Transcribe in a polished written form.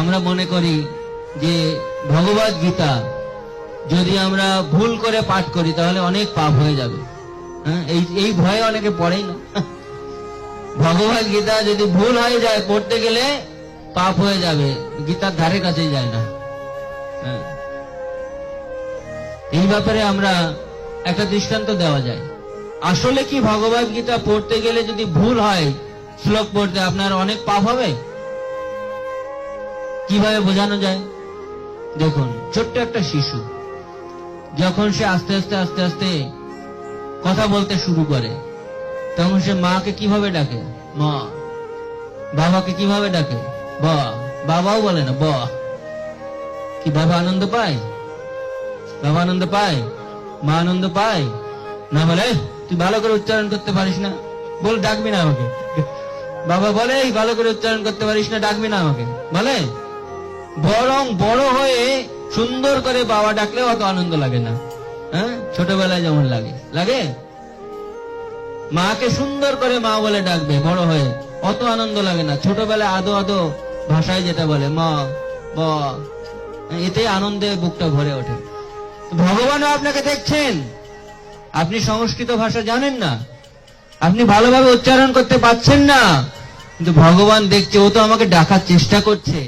আমরা মনে করি যে ভগবদ গীতা যদি আমরা ভুল করে পাঠ করি তাহলে অনেক পাপ হয়ে যাবে। এই ভয়ে অনেকে পড়েই না। ভগবদ গীতা যদি ভুল হয়ে যায় পড়তে গেলে পাপ হয়ে যাবে, গীতার ধারে কাছেই যায় না। এই ব্যাপারে আমরা একটা দৃষ্টান্ত দেওয়া যায়। আসলে কি ভগবদ গীতা পড়তে গেলে যদি ভুল হয় শ্লোক পড়তে আপনার অনেক পাপ হবে? কিভাবে বোঝানো যায়? দেখুন, ছোট্ট একটা শিশু যখন সে আস্তে আস্তে আস্তে আস্তে কথা বলতে শুরু করে তখন সে মাকে কিভাবে ডাকে? মা। বাবাকে কিভাবে ডাকে? বা। বাবাও বলে না, ব। কি বাবা আনন্দ পায়? বাবা আনন্দ পায়? মা আনন্দ পায় না? বলে তুই ভালো করে উচ্চারণ করতে পারিস না, বল ডাকবি না আমাকে। বাবা বলে ভালো করে উচ্চারণ করতে পারিস না, ডাকবি না আমাকে বলে। বরং বড় হয়ে সুন্দর করে বাবা ডাকলেও অত আনন্দ লাগে না। ছোটবেলায় যেমন লাগে লাগে মাকে সুন্দর করে মা বলে ডাকবে, বড় হয়ে অত আনন্দ লাগে না। ছোটবেলায় আদো আদো ভাষায় যেটা বলে মা ব, এতে আনন্দে বুকটা ভরে ওঠে। ভগবানও আপনাকে দেখছেন, আপনি সংস্কৃত ভাষা জানেন না, আপনি ভালোভাবে উচ্চারণ করতে পারছেন না, কিন্তু ভগবান দেখছে, ও তো আমাকে ডাকার চেষ্টা করছে।